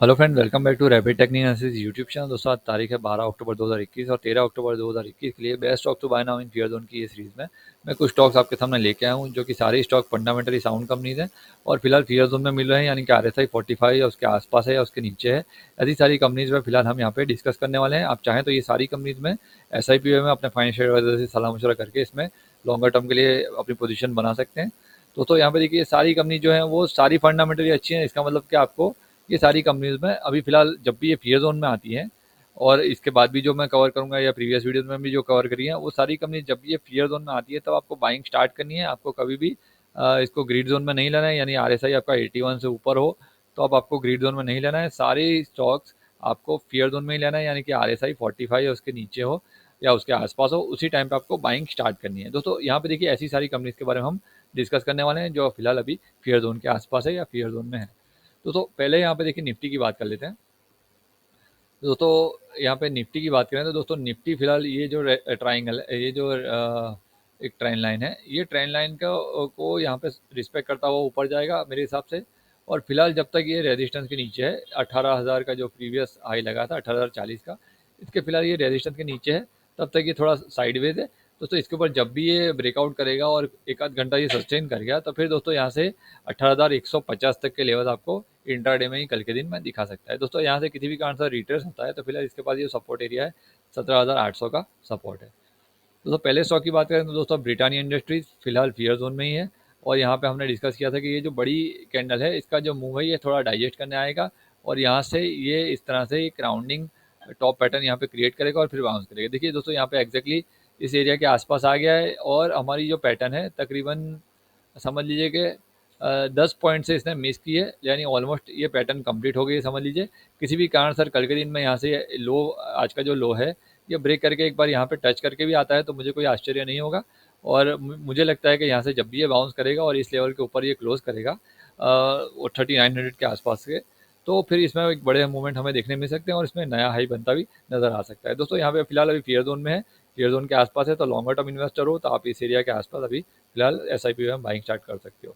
Hello friend, welcome back to rapid technique analysis YouTube channel. दोस्तों आज तारीख है 12 अक्टूबर 2021 और 13 अक्टूबर 2021 के लिए best stock to buy now in fear zone की ये सीरीज में मैं कुछ स्टॉक्स आपके सामने लेके आया हूँ जो कि सारे स्टॉक फंडामेंटली साउंड कंपनीज हैं और फिलहाल फियर जोन में मिल रहे हैं, यानी कि RSI 45 या उसके आसपास है या उसके नीचे है। ऐसी सारी कंपनीज में फिलहाल हम यहाँ पे डिस्कस करने वाले हैं। आप चाहें तो ये सारी कंपनीज में SIP में अपने फाइनेंशियल एडवाइजर से सलाह मशवरा करके इसमें लॉन्गर टर्म के लिए अपनी पोजीशन बना सकते हैं। तो यहाँ पे देखिए सारी कंपनी जो है वो सारी फंडामेंटली अच्छी हैं। इसका मतलब कि आपको ये सारी कंपनीज में अभी फिलहाल जब भी ये फियर जोन में आती हैं और इसके बाद भी जो मैं कवर करूंगा या प्रीवियस वीडियो में भी जो कवर करी है, वो सारी कंपनी जब भी ये फियर जोन में आती है तब आपको बाइंग स्टार्ट करनी है। आपको कभी भी इसको ग्रीड जोन में नहीं लेना है, यानी RSI आपका 81 से ऊपर हो तो अब आपको ग्रीड जोन में नहीं लेना है। सारे स्टॉक्स आपको फियर जोन में ही लेना है, यानी कि RSI 45 या उसके नीचे हो या उसके आसपास हो, उसी टाइम पे आपको बाइंग स्टार्ट करनी है। दोस्तों यहाँ पे देखिए ऐसी सारी कंपनीज के बारे में हम डिस्कस करने वाले हैं जो फिलहाल अभी फियर जोन के आसपास है या फियर जोन में है। दोस्तों पहले यहाँ पे देखिए निफ्टी की बात कर लेते हैं। दोस्तों यहाँ पे निफ्टी की बात करें तो दोस्तों निफ्टी फिलहाल ये जो ट्राइंगल है, ये जो एक ट्रेंड लाइन है, ये ट्रेंड लाइन को यहाँ पे रिस्पेक्ट करता हुआ ऊपर जाएगा मेरे हिसाब से। और फिलहाल जब तक ये रेजिस्टेंस के नीचे है 18,000 का जो प्रीवियस हाई लगा था 18,040 का, इसके फिलहाल ये रेजिस्टेंस के नीचे है, तब तक ये थोड़ा साइडवेज है। दोस्तों इसके ऊपर जब भी ये ब्रेकआउट करेगा और एक आध घंटा ये सस्टेन कर गया तो फिर दोस्तों यहाँ से 18,150 तक के लेवल आपको इंट्राडे में ही कल के दिन में दिखा सकता है। दोस्तों यहाँ से किसी भी कारण से रिट्रेस होता है तो फिलहाल इसके पास ये सपोर्ट एरिया है, 17,800 का सपोर्ट है। दोस्तों पहले स्टॉक की बात करें तो दोस्तों ब्रिटानिया इंडस्ट्रीज फिलहाल फियर जोन में ही है। और यहाँ पे हमने डिस्कस किया था कि ये जो बड़ी कैंडल है इसका जो मूव है ये थोड़ा डाइजेस्ट करने आएगा और यहाँ से ये इस तरह से एक राउंडिंग टॉप पैटर्न यहाँ पे क्रिएट करेगा और फिर बाउंस करेगा। देखिए दोस्तों यहाँ पे एग्जैक्टली इस एरिया के आसपास आ गया है और हमारी जो पैटर्न है तकरीबन समझ लीजिए कि 10 पॉइंट से इसने मिस की है, यानी ऑलमोस्ट ये पैटर्न कंप्लीट हो गई है समझ लीजिए। किसी भी कारण सर कल के दिन में यहाँ से लो, आज का जो लो है ये ब्रेक करके एक बार यहाँ पे टच करके भी आता है तो मुझे कोई आश्चर्य नहीं होगा। और मुझे लगता है कि यहाँ से जब भी ये बाउंस करेगा और इस लेवल के ऊपर ये क्लोज करेगा वो 3900 के आसपास के, तो फिर इसमें एक बड़े मूवमेंट हमें देखने मिल सकते हैं और इसमें नया हाई बनता भी नजर आ सकता है। दोस्तों यहाँ पे फिलहाल अभी फियर जोन में है, फियर जोन के आसपास है, तो लॉन्गर टर्म इन्वेस्टर हो तो आप इस एरिया के आसपास अभी फिलहाल SIP में बाइंग स्टार्ट कर सकते हो।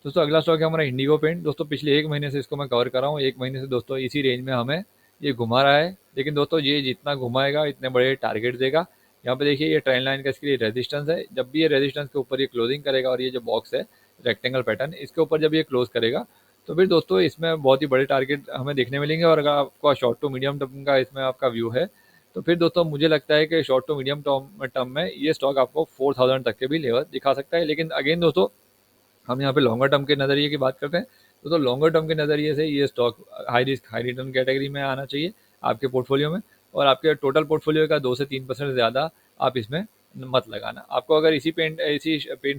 दोस्तों अगला स्टॉक है हमारा इंडिगो पेंट। दोस्तों पिछले एक महीने से इसको मैं कवर कर रहा हूँ, एक महीने से दोस्तों इसी रेंज में हमें ये घुमा रहा है, लेकिन दोस्तों ये जितना घुमाएगा इतने बड़े टारगेट देगा। यहाँ पे देखिए ये ट्रेंड लाइन का इसके लिए रेजिस्टेंस है, जब भी ये रेजिस्टेंस के ऊपर ये क्लोजिंग करेगा और ये जो बॉक्स है रेक्टेंगल पैटर्न इसके ऊपर जब ये क्लोज करेगा तो फिर दोस्तों इसमें बहुत ही बड़े टारगेट हमें देखने मिलेंगे। और अगर आपका शॉर्ट टू मीडियम टर्म का इसमें आपका व्यू है तो फिर दोस्तों मुझे लगता है कि शॉर्ट टू मीडियम टर्म में ये स्टॉक आपको 4000 तक के भी लेवल दिखा सकता है। लेकिन अगेन दोस्तों हम यहाँ पे लॉन्गर टर्म के नज़रिए की बात करते हैं तो लॉन्गर टर्म के नज़रिए से ये stock high risk high return category में आना चाहिए आपके पोर्टफोलियो में। और आपके टोटल पोर्टफोलियो का 2 से 3% ज़्यादा आप इसमें मत लगाना। आपको अगर इसी पेंट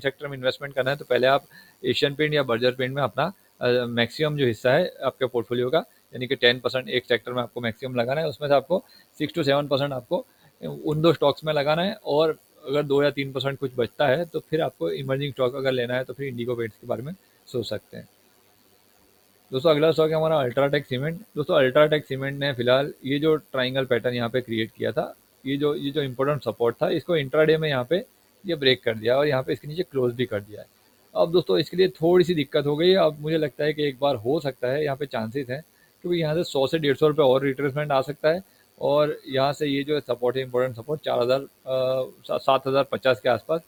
सेक्टर में इन्वेस्टमेंट करना है तो पहले आप एशियन पेंट या बर्जर पेंट में अपना मैक्सिमम जो हिस्सा है आपके पोर्टफोलियो का, यानी कि 10% एक सेक्टर में आपको मैक्सिमम लगाना है, उसमें से आपको 6 to 7% आपको उन दो स्टॉक्स में लगाना है। और अगर 2 या 3% कुछ बचता है तो फिर आपको इमर्जिंग स्टॉक अगर लेना है तो फिर इंडिगो पेंट्स के बारे में सोच सकते हैं। दोस्तों अगला स्टॉक है हमारा अल्ट्राटेक सीमेंट। दोस्तों अल्ट्राटेक सीमेंट ने फिलहाल ये जो ट्राइंगल पैटर्न यहाँ पे क्रिएट किया था, ये जो इंपॉर्टेंट सपोर्ट था, इसको इंट्राडे में यहाँ पे ये ब्रेक कर दिया और यहाँ पे इसके नीचे क्लोज भी कर दिया है। अब दोस्तों इसके लिए थोड़ी सी दिक्कत हो गई है। अब मुझे लगता है कि एक बार हो सकता है, यहाँ पे चांसेस हैं क्योंकि यहाँ से 100 से 150 रुपये और रिट्रेसमेंट आ सकता है। और यहाँ से ये जो सपोर्ट है इंपॉर्टेंट सपोर्ट 7,050 के आसपास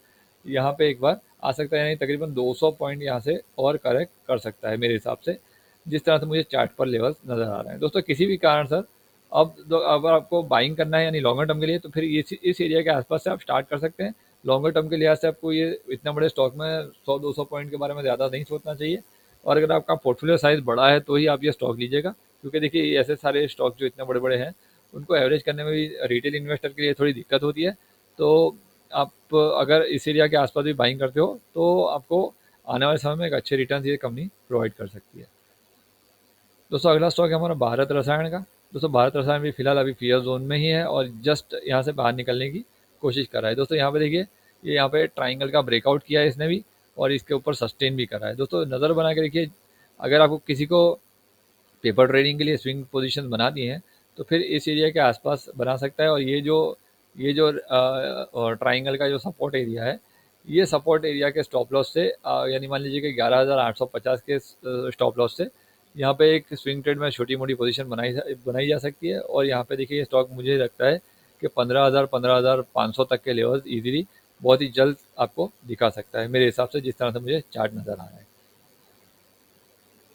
यहाँ पे एक बार आ सकता है, यानी तकरीबन 200 पॉइंट यहाँ से और करेक्ट कर सकता है मेरे हिसाब से, जिस तरह से मुझे चार्ट पर लेवल्स नज़र आ रहे हैं। दोस्तों किसी भी कारण सर अब अगर आपको बाइंग करना है यानी लॉन्गर टर्म के लिए तो फिर इस एरिया के आसपास से आप स्टार्ट कर सकते हैं। लॉन्गर टर्म के लिहाज से आपको ये इतना बड़े स्टॉक में 100-200 पॉइंट के बारे में ज़्यादा नहीं सोचना चाहिए। और अगर आपका पोर्टफोलियो साइज़ बड़ा है तो ही आप ये स्टॉक लीजिएगा, क्योंकि देखिए ऐसे सारे स्टॉक जो इतने बड़े बड़े हैं उनको एवरेज करने में भी रिटेल इन्वेस्टर के लिए थोड़ी दिक्कत होती है। तो आप अगर इस एरिया के आसपास भी बाइंग करते हो तो आपको आने वाले समय में एक अच्छे रिटर्न ये कंपनी प्रोवाइड कर सकती है। दोस्तों अगला स्टॉक है हमारा भारत रसायन का। दोस्तों भारत रसायन भी फिलहाल अभी फियर जोन में ही है और जस्ट यहाँ से बाहर निकलने की कोशिश कर रहा है। दोस्तों यहाँ पे देखिए ये यहाँ पे ट्राइंगल का ब्रेकआउट किया है इसने भी और इसके ऊपर सस्टेन भी करा है। दोस्तों नज़र बना के देखिए, अगर आपको किसी को पेपर ट्रेडिंग के लिए स्विंग पोजीशन बनानी है तो फिर इस एरिया के आसपास बना सकता है। और ये जो ट्राइंगल का जो सपोर्ट एरिया है, ये सपोर्ट एरिया के स्टॉप लॉस से यानी मान लीजिए कि 11,850 के स्टॉप लॉस से यहाँ पे एक स्विंग ट्रेड में छोटी मोटी पोजीशन बनाई जा सकती है। और यहाँ पे देखिए ये स्टॉक मुझे लगता है कि 15,500 तक के लेवल इजीली बहुत ही जल्द आपको दिखा सकता है, मेरे हिसाब से जिस तरह से मुझे चार्ट नज़र आ रहा है।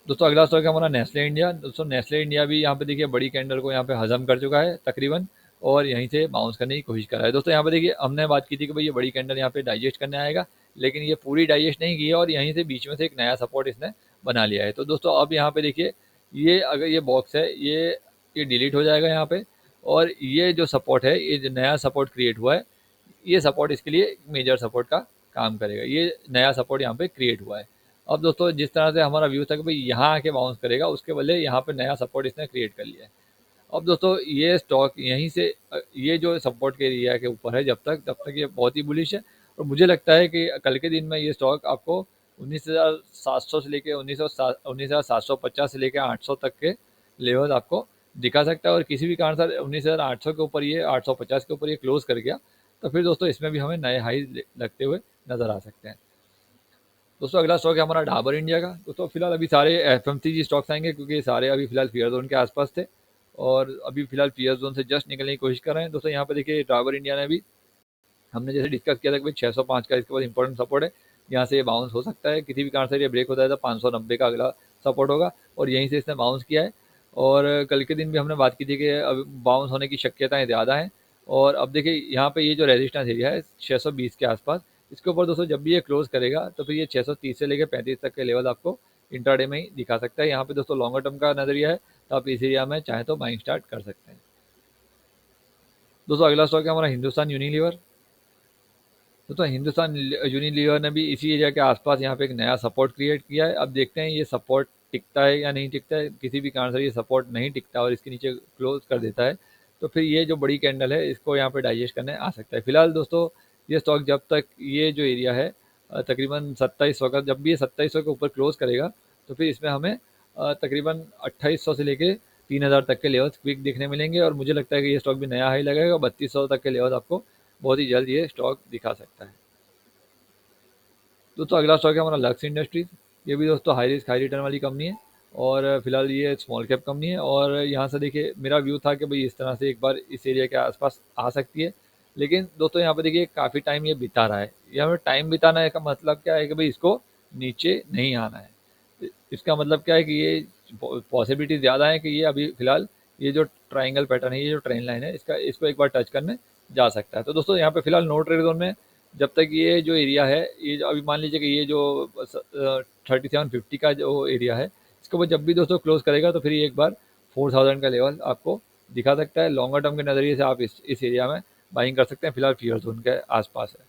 दोस्तों अगला स्टॉक है हमारा नेस्ले इंडिया। दोस्तों नेस्ले इंडिया भी यहाँ पे देखिए बड़ी कैंडल को यहाँ पे हजम कर चुका है तकरीबन, और यहीं से बाउंस करने की कोशिश कर रहा है। दोस्तों यहाँ पे देखिए हमने बात की थी कि भाई ये बड़ी कैंडल यहाँ पे डाइजेस्ट करने आएगा, लेकिन ये पूरी डाइजेस्ट नहीं की है और यहीं से बीच में से एक नया सपोर्ट इसने बना लिया है। तो दोस्तों अब यहाँ पे देखिए ये अगर ये बॉक्स है ये डिलीट हो जाएगा यहाँ पे, और ये जो सपोर्ट है, ये जो नया सपोर्ट क्रिएट हुआ है, ये सपोर्ट इसके लिए मेजर सपोर्ट का काम करेगा। ये नया सपोर्ट यहाँ पे क्रिएट हुआ है। अब दोस्तों जिस तरह से हमारा व्यू था कि भाई यहाँ आके बाउंस करेगा, उसके बदले यहाँ पे नया सपोर्ट इसने क्रिएट कर लिया है। अब दोस्तों ये स्टॉक यहीं से ये जो सपोर्ट के एरिया के ऊपर है, जब तक ये बहुत ही बुलिश है। और मुझे लगता है कि कल के दिन में ये स्टॉक आपको 19,700 से लेके 19,750 से लेके 800 तक के लेवल आपको दिखा सकता है। और किसी भी कारण से 19,800 के ऊपर, ये 850 के ऊपर ये क्लोज कर गया, तो फिर दोस्तों इसमें भी हमें नए हाई लगते हुए नजर आ सकते हैं। दोस्तों अगला स्टॉक है हमारा डाबर इंडिया का। दोस्तों फिलहाल अभी सारे एफएमसीजी स्टॉक्स आएंगे, क्योंकि ये सारे अभी फिलहाल फियर जोन के आसपास थे और अभी फिलहाल फियर जोन से जस्ट निकलने की कोशिश कर रहे हैं। दोस्तों यहाँ पे देखिए डाबर इंडिया ने भी, हमने जैसे डिस्कस किया था कि भाई 605 का इसके बाद इंपॉर्टेंट सपोर्ट है, यहाँ से ये बाउंस हो सकता है। किसी भी कारण से ये ब्रेक होता है तो 590 का अगला सपोर्ट होगा, और यहीं से इसने बाउंस किया है। और कल के दिन भी हमने बात की थी कि अब बाउंस होने की शक्यताएं ज़्यादा हैं। और अब देखिए यहाँ पे ये जो रेजिस्टेंस एरिया है 620 के आसपास, इसके ऊपर दोस्तों जब भी ये क्लोज करेगा तो फिर ये 630 से लेकर 35 तक के लेवल आपको इंट्राडे में ही दिखा सकता है। यहाँ पे दोस्तों लॉन्गर टर्म का नजरिया है, तो आप इस एरिया में चाहे तो बाइंग स्टार्ट कर सकते हैं। दोस्तों अगला स्टॉक है हमारा हिंदुस्तान यूनिलीवर। तो हिंदुस्तान यूनिलीवर ने भी इसी एरिया के आसपास यहाँ पे एक नया सपोर्ट क्रिएट किया है। अब देखते हैं ये सपोर्ट टिकता है या नहीं टिकता है। किसी भी कारण से ये सपोर्ट नहीं टिकता और इसके नीचे क्लोज कर देता है, तो फिर ये जो बड़ी कैंडल है इसको यहाँ पे डाइजेस्ट करने आ सकता है। फिलहाल दोस्तों ये स्टॉक जब तक ये जो एरिया है तकरीबन 2700 का, जब भी ये 2700 के ऊपर क्लोज करेगा, तो फिर इसमें हमें तकरीबन 2800 से लेके 3000 तक के लेवल्स क्विक देखने मिलेंगे। और मुझे लगता है कि ये स्टॉक भी नया हाई लगेगा, 3200 तक के लेवल आपको बहुत ही जल्द ये स्टॉक दिखा सकता है। दोस्तों अगला स्टॉक है हमारा लक्स इंडस्ट्रीज। ये भी दोस्तों हाई रिस्क हाई रिटर्न वाली कंपनी है, और फिलहाल ये स्मॉल कैप कंपनी है। और यहाँ से देखिए मेरा व्यू था कि भाई इस तरह से एक बार इस एरिया के आसपास आ सकती है, लेकिन दोस्तों यहाँ पे देखिए काफ़ी टाइम ये बिता रहा है। यहाँ पे टाइम बिताना का मतलब क्या है कि भाई इसको नीचे नहीं आना है। इसका मतलब क्या है कि ये पॉसिबिलिटी ज़्यादा है कि ये अभी फिलहाल ये जो ट्राइंगल पैटर्न है, ये जो ट्रेंड लाइन है, इसको एक बार टच करने जा सकता है। तो दोस्तों यहाँ पे फिलहाल नो ट्रेड जोन में जब तक ये जो एरिया है, ये जो अभी मान लीजिए कि ये जो 3750 का जो एरिया है, इसको वो जब भी दोस्तों क्लोज करेगा तो फिर ये एक बार 4000 का लेवल आपको दिखा सकता है। लॉन्गर टर्म के नज़रिए से आप इस एरिया में बाइंग कर सकते हैं। फिलहाल फियर जोन के आसपास है।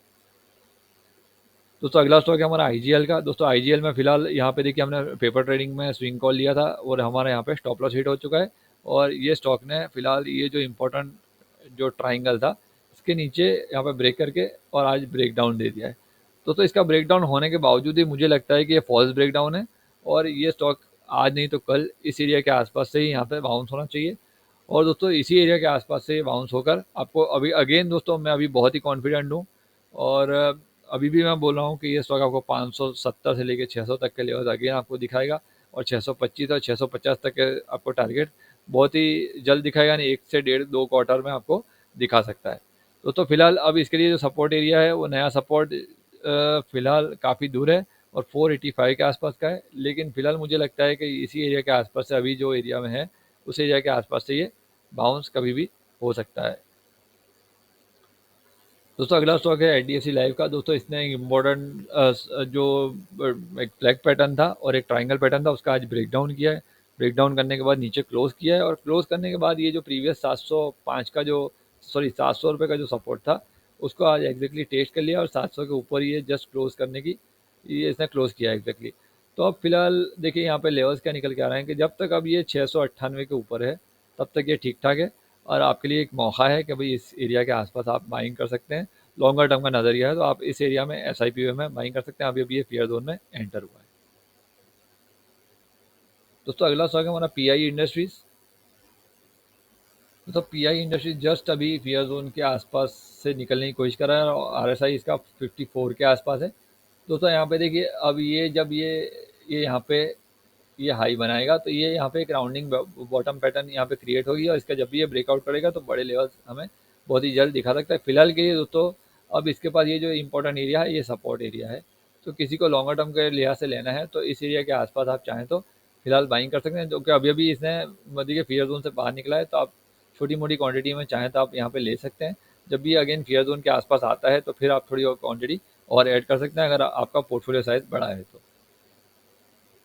दोस्तों अगला स्टॉक है हमारा आईजीएल का। दोस्तों आईजीएल में फिलहाल यहाँ पे देखिए हमने पेपर ट्रेडिंग में स्विंग कॉल लिया था और हमारा यहाँ पे स्टॉप लॉस हिट हो चुका है। और ये स्टॉक ने फिलहाल ये जो इम्पोर्टेंट जो ट्राइंगल था इसके नीचे यहाँ पे ब्रेक करके और आज ब्रेक डाउन दे दिया है। दोस्तों इसका ब्रेक डाउन होने के बावजूद ही मुझे लगता है कि ये फॉल्स ब्रेक डाउन है, और ये स्टॉक आज नहीं तो कल इस एरिया के आसपास से ही यहाँ पे बाउंस होना चाहिए। और दोस्तों इसी एरिया के आसपास से बाउंस होकर आपको अभी अगेन दोस्तों मैं अभी बहुत ही कॉन्फिडेंट हूँ, और अभी भी मैं बोल रहा हूँ कि ये स्टॉक आपको 570 से लेकर 600 तक के लेवल अगेन आपको दिखाएगा, और 625 और 650 तक के आपको टारगेट बहुत ही जल्द दिखाएगा, यानी 1 से 1.5-2 क्वार्टर में आपको दिखा सकता है। दोस्तों फिलहाल अब इसके लिए जो सपोर्ट एरिया है वो नया सपोर्ट फिलहाल काफ़ी दूर है और 485 के आसपास का है, लेकिन फिलहाल मुझे लगता है कि इसी एरिया के आसपास से अभी जो एरिया में है उस एरिया के आसपास से ये बाउंस कभी भी हो सकता है। दोस्तों अगला स्टॉक है एचडीएफसी लाइफ का। दोस्तों इसने एक इम्पोर्टेंट जो एक फ्लैग पैटर्न था और एक ट्राइंगल पैटर्न था, उसका आज ब्रेक डाउन किया है। ब्रेक डाउन करने के बाद नीचे क्लोज किया है, और क्लोज करने के बाद ये जो प्रीवियस 705 का जो 700 रुपये का जो सपोर्ट था उसको आज एग्जैक्टली टेस्ट कर लिया, और 700 के ऊपर ये जस्ट क्लोज करने की ये इसने क्लोज किया एग्जैक्टली। तो अब फिलहाल देखिए यहाँ पे लेवल्स क्या निकल के आ रहे हैं कि जब तक अब ये 698 के ऊपर है तब तक ये ठीक ठाक है, और आपके लिए एक मौका है कि भाई इस एरिया के आसपास आप बाइंग कर सकते हैं। लॉन्गर टर्म का नज़रिया है तो आप इस एरिया में एसआईपी में बाइंग कर सकते हैं। अभी ये फेयर जोन में एंटर हुआ है। दोस्तों अगला स्टॉक है हमारा पीआई इंडस्ट्रीज। तो पीआई इंडस्ट्रीज जस्ट अभी फेयर जोन के आसपास से निकलने की कोशिश कर रहा है, और आरएसआई इसका 54 के आसपास है। दोस्तों यहाँ पे देखिए अब ये जब ये यहाँ पे ये हाई बनाएगा, तो ये यहाँ पे एक राउंडिंग बॉटम पैटर्न यहाँ पे क्रिएट होगी, और इसका जब भी ये ब्रेकआउट करेगा तो बड़े लेवल्स हमें बहुत ही जल्द दिखा सकता है। फिलहाल के लिए दोस्तों अब इसके पास ये जो इंपॉर्टेंट एरिया है ये सपोर्ट एरिया है, तो किसी को लॉन्गर टर्म के लिहाज से लेना है तो इस एरिया के आसपास आप चाहें तो फिलहाल बाइंग कर सकते हैं, जो कि अभी अभी इसने मध्य के फियर जोन से बाहर निकला है, तो आप छोटी मोटी क्वांटिटी में चाहें तो आप यहाँ पे ले सकते हैं। जब भी अगेन फियर जोन के आसपास आता है तो फिर आप थोड़ी और क्वांटिटी और ऐड कर सकते हैं अगर आपका पोर्टफोलियो साइज बड़ा है तो।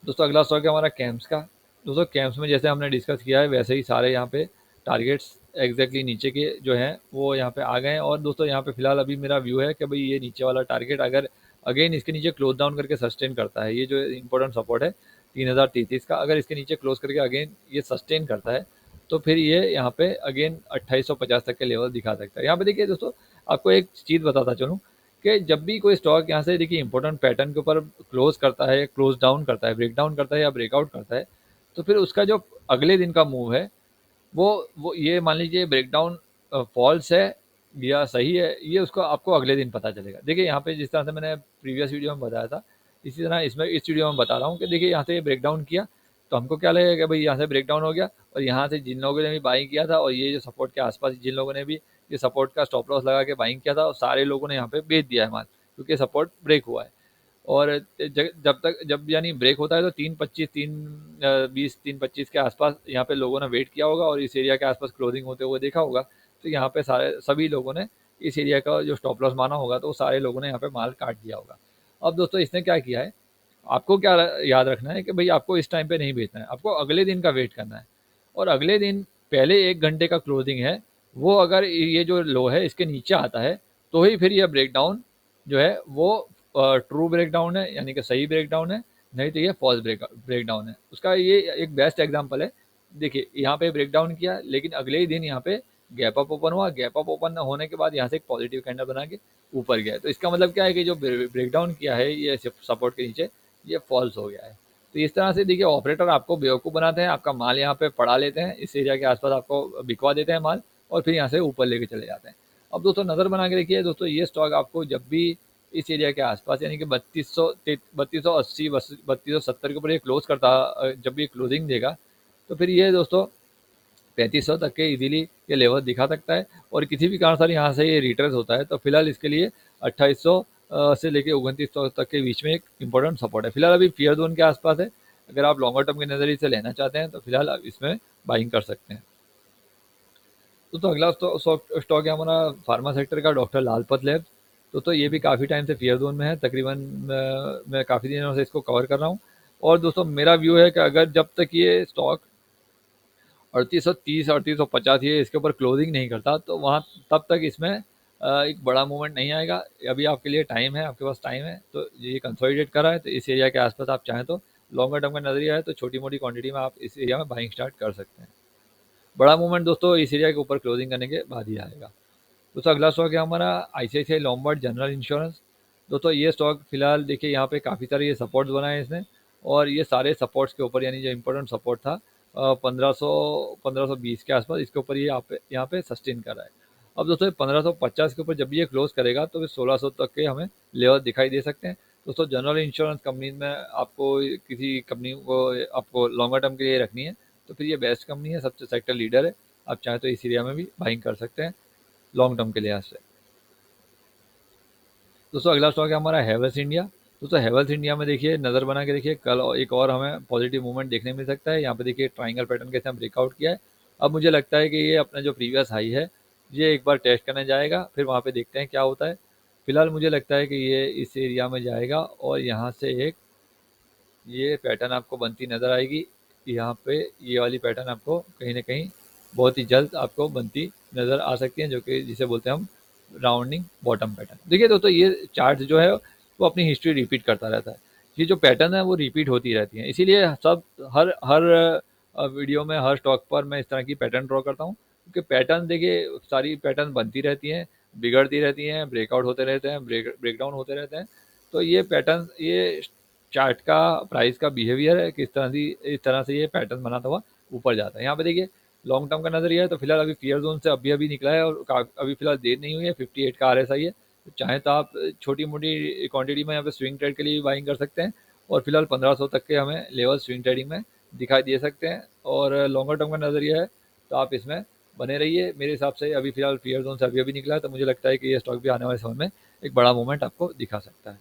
दोस्तों अगला स्टॉक है हमारा कैम्स का। दोस्तों कैम्स में जैसे हमने डिस्कस किया है वैसे ही सारे यहाँ पे टारगेट्स एग्जैक्टली नीचे के जो हैं वो यहाँ पे आ गए हैं, और दोस्तों यहाँ पे फिलहाल अभी मेरा व्यू है कि भाई ये नीचे वाला टारगेट अगर अगेन इसके नीचे क्लोज डाउन करके सस्टेन करता है, ये जो इंपॉर्टेंट सपोर्ट है 3033 का, अगर इसके नीचे क्लोज करके अगेन ये सस्टेन करता है तो फिर ये यहाँ पे अगेन 2850 तक के लेवल दिखा सकता है। यहाँ पे देखिए दोस्तों आपको एक चीज़ बताता चलूँ कि जब भी कोई स्टॉक यहाँ से देखिए इंपॉर्टेंट पैटर्न के ऊपर क्लोज करता है, क्लोज डाउन करता है, ब्रेक डाउन करता है या ब्रेकआउट करता है, तो फिर उसका जो अगले दिन का मूव है वो ये मान लीजिए ब्रेकडाउन फॉल्स है या सही है, ये उसको आपको अगले दिन पता चलेगा। देखिए यहाँ पे जिस तरह से मैंने प्रीवियस वीडियो में बताया था, इसी तरह इसमें इस वीडियो में बता रहा हूँ कि देखिए यहाँ से ये ब्रेकडाउन किया तो हमको क्या लगेगा कि भाई यहाँ से ब्रेकडाउन हो गया, और यहाँ से जिन लोगों ने भी बाइंग किया था और ये जो सपोर्ट के आसपास जिन लोगों ने भी ये सपोर्ट का स्टॉप लॉस लगा के बाइंग किया था, और सारे लोगों ने यहाँ पे बेच दिया है माल, क्योंकि सपोर्ट ब्रेक हुआ है। और जब यानी ब्रेक होता है तो 3:25 3:20 3:25 के आसपास यहाँ पे लोगों ने वेट किया होगा और इस एरिया के आसपास क्लोजिंग होते हुए देखा होगा, तो यहाँ पे सारे सभी लोगों ने इस एरिया का जो स्टॉप लॉस माना होगा, तो सारे लोगों ने यहाँ पे माल काट दिया होगा। अब दोस्तों इसने क्या किया है, आपको क्या याद रखना है कि भाई आपको इस टाइम पे नहीं बेचना है, आपको अगले दिन का वेट करना है, और अगले दिन पहले 1 घंटे का क्लोजिंग है, वो अगर ये जो लो है इसके नीचे आता है तो ही फिर ये ब्रेकडाउन जो है वो ट्रू ब्रेकडाउन है, यानी कि सही ब्रेकडाउन है, नहीं तो ये फॉल्स ब्रेकडाउन है। उसका ये एक बेस्ट एग्जांपल है। देखिए यहाँ पे ब्रेकडाउन किया लेकिन अगले ही दिन यहाँ पे गैप अप ओपन हुआ, गैप अप ओपन होने के बाद यहाँ से एक पॉजिटिव कैंडल बना के ऊपर गया, तो इसका मतलब क्या है कि जो ब्रेकडाउन किया है ये सपोर्ट के नीचे ये फॉल्स हो गया है। तो इस तरह से देखिए ऑपरेटर आपको बेवकूफ़ बनाते हैं, आपका माल यहाँ पे पड़ा लेते हैं, इस एरिया के आसपास आपको बिकवा देते हैं माल, और फिर यहाँ से ऊपर लेके चले जाते हैं। अब दोस्तों नज़र बना के देखिए दोस्तों, ये स्टॉक आपको जब भी इस एरिया के आसपास यानी कि 3280 3270 के ऊपर ये क्लोज करता, जब भी क्लोजिंग देगा तो फिर ये दोस्तों 3500 तक के इजीली ये लेवल दिखा सकता है, और किसी भी कारणवश यहाँ से ये रिट्रेस होता है तो फिलहाल इसके लिए 2800 से लेके 2900 तक के बीच में एक इंपॉर्टेंट सपोर्ट है। फिलहाल अभी फियर जोन के आसपास है, अगर आप लॉन्गर टर्म के नज़रिए से लेना चाहते हैं तो फिलहाल आप इसमें बाइंग कर सकते हैं। तो अगला स्टॉक है हमारा फार्मा सेक्टर का, डॉक्टर लालपत लैब्स। तो ये भी काफ़ी टाइम से फियर जोन में है, तकरीबन मैं काफ़ी दिनों से इसको कवर कर रहा हूँ, और दोस्तों मेरा व्यू है कि अगर जब तक ये स्टॉक 3830 3850 ये इसके ऊपर क्लोजिंग नहीं करता तो वहाँ तब तक इसमें एक बड़ा मूवमेंट नहीं आएगा। अभी आपके लिए टाइम है, आपके पास टाइम है, तो ये कंसोलिडेट करा है, तो इस एरिया के आसपास आप चाहें तो लॉन्गर टर्म का नजरिया है तो छोटी मोटी क्वांटिटी में आप इस एरिया में बाइंग स्टार्ट कर सकते हैं। बड़ा मूवमेंट दोस्तों इस एरिया के ऊपर क्लोजिंग करने के बाद ही आएगा। दोस्तों अगला स्टॉक है हमारा ICICI लोम्बार्ड जनरल इंश्योरेंस। दोस्तों ये स्टॉक फिलहाल देखिए यहाँ पे काफ़ी सारे ये सपोर्ट्स बनाए हैं इसने, और ये सारे सपोर्ट्स के ऊपर यानी जो इंपॉर्टेंट सपोर्ट था 1520 के आसपास, इसके ऊपर ये यहाँ पे सस्टेन कर रहा है। अब दोस्तों 1550 के ऊपर जब ये क्लोज करेगा तो फिर 1600 तक के हमें लेवल दिखाई दे सकते हैं। दोस्तों जनरल इंश्योरेंस कंपनी में आपको किसी कंपनी को आपको लॉन्गर टर्म के लिए रखनी है तो फिर ये बेस्ट कंपनी है, सबसे सेक्टर लीडर है, आप चाहें तो इस एरिया में भी बाइंग कर सकते हैं लॉन्ग टर्म के लिहाज से। दोस्तों अगला स्टॉक है हमारा हैवेल्स इंडिया। दोस्तों हैवेल्स इंडिया में देखिए नज़र बना के देखिए कल एक और हमें पॉजिटिव मूवमेंट देखने मिल सकता है। यहाँ पे देखिए ट्राइंगल पैटर्न के साथ ब्रेकआउट किया है। अब मुझे लगता है कि ये अपना जो प्रीवियस हाई है ये एक बार टेस्ट करने जाएगा, फिर वहाँ पे देखते हैं क्या होता है। फिलहाल मुझे लगता है कि ये इस एरिया में जाएगा और यहाँ से एक ये पैटर्न आपको बनती नज़र आएगी। यहाँ पे ये वाली पैटर्न आपको कहीं ना कहीं बहुत ही जल्द आपको बनती नज़र आ सकती है, जो कि जिसे बोलते हैं हम राउंडिंग बॉटम पैटर्न। देखिए दोस्तों ये चार्ट जो है वो अपनी हिस्ट्री रिपीट करता रहता है, ये जो पैटर्न है वो रिपीट होती रहती है, इसीलिए सब हर हर वीडियो में हर स्टॉक पर मैं इस तरह की पैटर्न ड्रॉ करता हूँ, क्योंकि पैटर्न देखिए सारी पैटर्न बनती रहती हैं, बिगड़ती रहती हैं, ब्रेकआउट होते रहते हैं, ब्रेकडाउन होते रहते हैं। तो ये पैटर्न ये चार्ट का प्राइस का बिहेवियर है, किस तरह से इस तरह से ये पैटर्न बनाता हुआ ऊपर जाता है। यहाँ पे देखिए लॉन्ग टर्म का नजरिया है तो फिलहाल अभी फियर जोन से अभी अभी निकला है और अभी फिलहाल देर नहीं हुई है, 58 का RSI है, तो चाहे तो आप छोटी मोटी क्वांटिटी में यहाँ पे स्विंग ट्रेड के लिए भी बाइंग कर सकते हैं, और फिलहाल 1500 तक के हमें लेवल स्विंग ट्रेडिंग में दिखाई दे सकते हैं। और लॉन्गर टर्म का नज़रिया है तो आप इसमें बने रहिए। मेरे हिसाब से अभी फिलहाल फियर जोन से अभी अभी निकला है, तो मुझे लगता है कि ये स्टॉक भी आने वाले समय में एक बड़ा मूवमेंट आपको दिखा सकता है।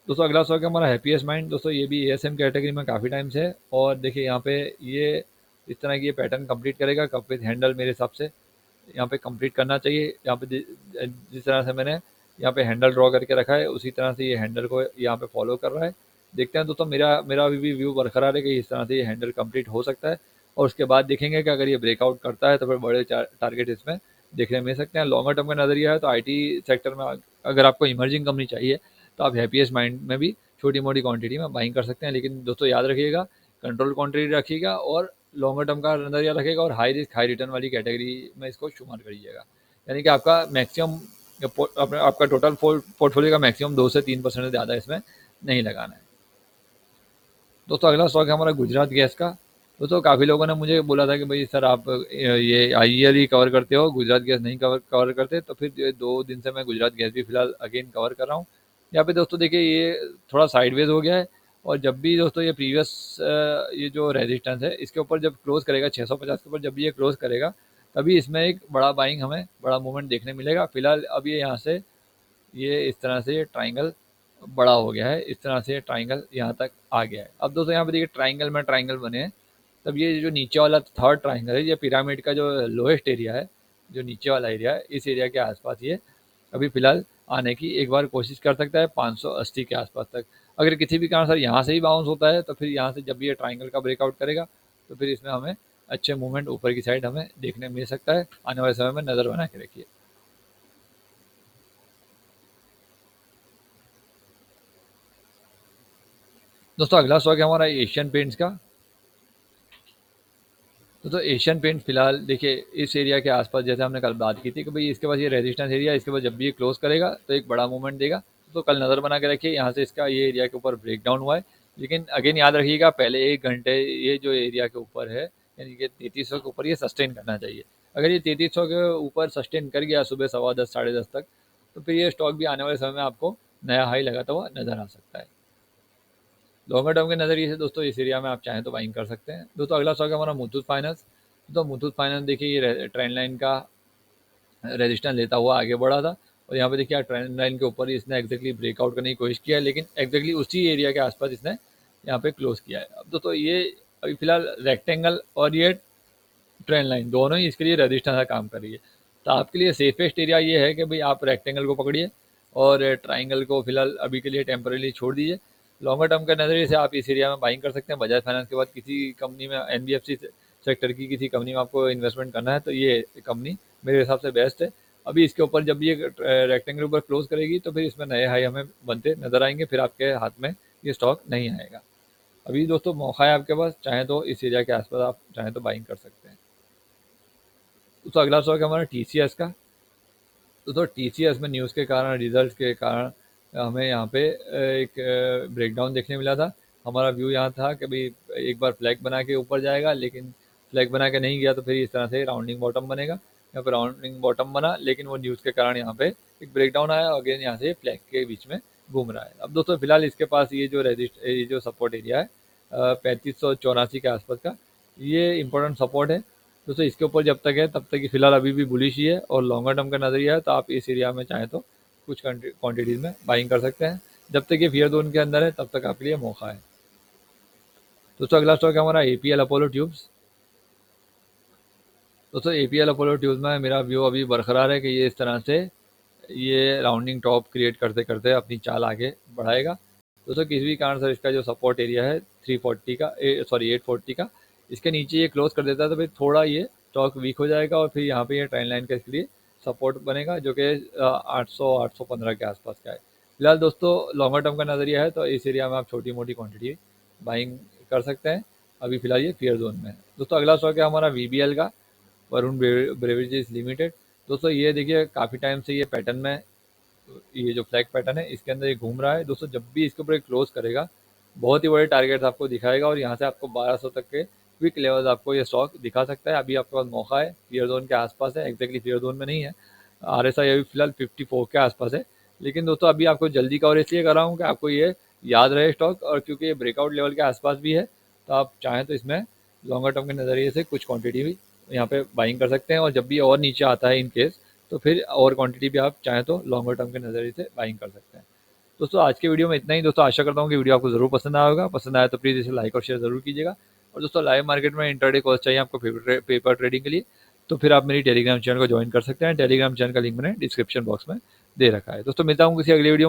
दोस्तों अगला स्टॉक है हमारा हैप्पीएस्ट माइंड। दोस्तों ये भी एएसएम कैटेगरी में काफ़ी टाइम से है, और देखिए यहाँ पे ये इस तरह की ये पैटर्न कंप्लीट करेगा। कप विद हैंडल मेरे हिसाब से यहाँ पे कंप्लीट करना चाहिए। यहाँ पे जिस तरह से मैंने यहाँ पे हैंडल ड्रॉ करके रखा है, उसी तरह से ये हैंडल को यहाँ पे फॉलो कर रहा है। देखते हैं दोस्तों, मेरा मेरा अभी भी व्यू बरकरार है कि इस तरह से ये हैंडल कंप्लीट हो सकता है, और उसके बाद देखेंगे कि अगर ये ब्रेकआउट करता है तो फिर बड़े टारगेट इसमें देखने मिल सकते हैं। लॉन्गर टर्म का नज़रिया है तो आईटी सेक्टर में अगर आपको इमर्जिंग कंपनी चाहिए तो आप हैप्पीएस्ट माइंड में भी छोटी मोटी क्वांटिटी में बाइंग कर सकते हैं। लेकिन दोस्तों याद रखिएगा, कंट्रोल क्वांटिटी रखिएगा और लॉन्गर टर्म का नज़रिया रखेगा, और हाई रिस्क हाई रिटर्न वाली कैटेगरी में इसको शुमार करिएगा। यानी कि आपका मैक्सिमम आपका टोटल पोर्टफोलियो का मैक्सिमम 2 से 3% से ज़्यादा इसमें नहीं लगाना है। दोस्तों अगला स्टॉक है हमारा गुजरात गैस का। दोस्तों काफ़ी लोगों ने मुझे बोला था कि भाई सर आप ये आईईएल ही कवर करते हो, गुजरात गैस नहीं कवर करते, तो फिर 2 दिन से मैं गुजरात गैस भी फिलहाल अगेन कवर कर रहा हूँ। यहाँ पे दोस्तों देखिए ये थोड़ा साइडवेज हो गया है, और जब भी दोस्तों ये प्रीवियस ये जो रेजिस्टेंस है इसके ऊपर जब क्लोज करेगा 650 के ऊपर, जब भी ये क्लोज करेगा तभी इसमें एक बड़ा बाइंग हमें बड़ा मूवमेंट देखने मिलेगा। फिलहाल अब ये यहाँ से ये इस तरह से ट्राइंगल बड़ा हो गया है, इस तरह से ट्राइंगल यहाँ तक आ गया है। अब दोस्तों यहाँ पे देखिए ट्राइंगल में ट्राइंगल बने हैं, तब ये जो नीचे वाला थर्ड ट्राइंगल है, ये पिरामिड का जो लोएस्ट एरिया है, जो नीचे वाला एरिया है, इस एरिया के आसपास ये अभी फिलहाल आने की एक बार कोशिश कर सकता है 580 के आसपास तक। अगर किसी भी कारण से यहाँ से ही बाउंस होता है तो फिर यहाँ से जब भी ये ट्राइंगल का ब्रेकआउट करेगा तो फिर इसमें हमें अच्छे मूवमेंट ऊपर की साइड हमें देखने मिल सकता है। आने वाले समय में नज़र बना के रखिए। दोस्तों अगला स्टॉक है हमारा एशियन पेंट्स का। तो एशियन पेंट फिलहाल देखिए इस एरिया के आसपास, जैसे हमने कल बात की थी कि भाई इसके पास ये रेजिस्टेंस एरिया, इसके बाद जब भी ये क्लोज करेगा तो एक बड़ा मूवमेंट देगा। तो कल नज़र बना के रखिए, यहाँ से इसका ये एरिया के ऊपर ब्रेक डाउन हुआ है, लेकिन अगेन याद रखिएगा पहले 1 घंटे ये जो एरिया के ऊपर है, यानी कि 3300 के ऊपर ये सस्टेन करना चाहिए। अगर ये 3300 के ऊपर सस्टेन कर गया सुबह 10:15 10:30 तक, तो फिर ये स्टॉक भी आने वाले समय में आपको नया हाई लगाता हुआ नजर आ सकता है। लॉन्गर टर्म के नज़रिए से दोस्तों इस एरिया में आप चाहें तो बाइंग कर सकते हैं। दोस्तों अगला स्टॉक है हमारा मुथूट फाइनेंस। तो मुथूट फाइनेंस देखिए ये ट्रेंड लाइन का रेजिस्टेंस लेता हुआ आगे बढ़ा था, और यहाँ पे देखिए ट्रेंड लाइन के ऊपर ही इसने एक्जैक्टली ब्रेकआउट करने की कोशिश किया है, लेकिन एक्जैक्टली उसी एरिया के आसपास इसने यहाँ पे क्लोज किया है। अब दोस्तों ये अभी फिलहाल रेक्टेंगल और ये ट्रेंड लाइन दोनों ही इसके लिए रेजिस्टेंस का काम कर रही है। तो आपके लिए सेफेस्ट एरिया ये है कि भाई आप रेक्टेंगल को पकड़िए और ट्राइंगल को फिलहाल अभी के लिए टेम्परेली छोड़ दीजिए। लॉन्गर टर्म के नज़रिए से आप इस एरिया में बाइंग कर सकते हैं। बजाज फाइनेंस के बाद किसी कंपनी में, एनबीएफसी सेक्टर की किसी कंपनी में आपको इन्वेस्टमेंट करना है तो ये कंपनी मेरे हिसाब से बेस्ट है। अभी इसके ऊपर जब ये रेक्टेंगल ऊपर क्लोज करेगी तो फिर इसमें नए हाई हमें बनते नजर आएंगे, फिर आपके हाथ में ये स्टॉक नहीं आएगा। अभी दोस्तों मौका है आपके पास, चाहें तो इस एरिया के आसपास आप चाहें तो बाइंग कर सकते हैं। तो अगला स्टॉक है हमारा टीसीएस का। तो टीसीएस में न्यूज़ के कारण, रिजल्ट के कारण हमें यहाँ पे एक ब्रेकडाउन देखने मिला था। हमारा व्यू यहाँ था कि भाई एक बार फ्लैग बना के ऊपर जाएगा, लेकिन फ्लैग बना के नहीं गया, तो फिर इस तरह से राउंडिंग बॉटम बनेगा। यहाँ पे राउंडिंग बॉटम बना, लेकिन वो न्यूज़ के कारण यहाँ पे एक ब्रेकडाउन आया, अगेन यहाँ से फ्लैग के बीच में घूम रहा है। अब दोस्तों फिलहाल इसके पास ये जो सपोर्ट एरिया है 3584 के आसपास का, ये इंपॉर्टेंट सपोर्ट है। दोस्तों इसके ऊपर जब तक है तब तक फिलहाल अभी भी बुलिश ही है, और लॉन्गर टर्म का नज़रिया है तो आप इस एरिया में चाहें तो कुछ क्वांटिटीज़ में बाइंग कर सकते हैं। जब तक ये फियर जोन के अंदर है तब तक आपके लिए मौका है। दोस्तों अगला स्टॉक है हमारा एपीएल अपोलो ट्यूब्स। दोस्तों एपीएल अपोलो ट्यूब्स में मेरा व्यू अभी बरकरार है कि ये इस तरह से ये राउंडिंग टॉप क्रिएट करते करते अपनी चाल आगे बढ़ाएगा। दोस्तों किसी भी कारण से इसका जो सपोर्ट एरिया है 340 का, सॉरी 840 का, इसके नीचे ये क्लोज कर देता है तो फिर थोड़ा ये स्टॉक वीक हो जाएगा, और फिर यहाँ पे ये ट्रेंड लाइन का इसके लिए सपोर्ट बनेगा जो कि 800-815 के आसपास का है। फिलहाल दोस्तों लॉन्गर टर्म का नज़रिया है तो इस एरिया में आप छोटी मोटी क्वांटिटी बाइंग कर सकते हैं। अभी फिलहाल ये फियर जोन में है। दोस्तों अगला स्टॉक है हमारा वीबीएल का, वरुण ब्रेवरेजेस लिमिटेड। दोस्तों ये देखिए काफ़ी टाइम से ये पैटर्न में, ये जो फ्लैग पैटर्न है इसके अंदर ये घूम रहा है। दोस्तों जब भी इसके ऊपर क्लोज करेगा बहुत ही बड़े टारगेट्स आपको दिखाएगा, और यहाँ से आपको 1200 तक के क्विक लेवल्स आपको ये स्टॉक दिखा सकता है। अभी आपके पास मौका है, फियर जोन के आसपास है, एक्जैक्टली फियर जोन में नहीं है। आरएसआई अभी फिलहाल 54 के आसपास है, लेकिन दोस्तों अभी आपको जल्दी कवर इसलिए कर रहा हूँ कि आपको ये याद रहे स्टॉक, और क्योंकि ये ब्रेकआउट लेवल के आसपास भी है तो आप चाहें तो इसमें लॉन्गर टर्म के नज़रिए से कुछ क्वांटिटी भी यहाँ पे बाइंग कर सकते हैं, और जब भी और नीचे आता है इन केस तो फिर और क्वांटिटी भी आप चाहें तो लॉन्गर टर्म के नज़रिए से बाइंग कर सकते हैं। दोस्तों आज के वीडियो में इतना ही। दोस्तों आशा करता हूँ कि वीडियो आपको ज़रूर पसंद आया होगा। पसंद आया तो प्लीज़ इसे लाइक और शेयर ज़रूर कीजिएगा। और दोस्तों लाइव मार्केट में इंटरडे कॉल्स चाहिए आपको पेपर ट्रेडिंग के लिए, तो फिर आप मेरी टेलीग्राम चैनल को ज्वाइन कर सकते हैं। टेलीग्राम चैनल का लिंक मैंने डिस्क्रिप्शन बॉक्स में दे रखा है। दोस्तों मिलता हूँ किसी अगले वीडियो में।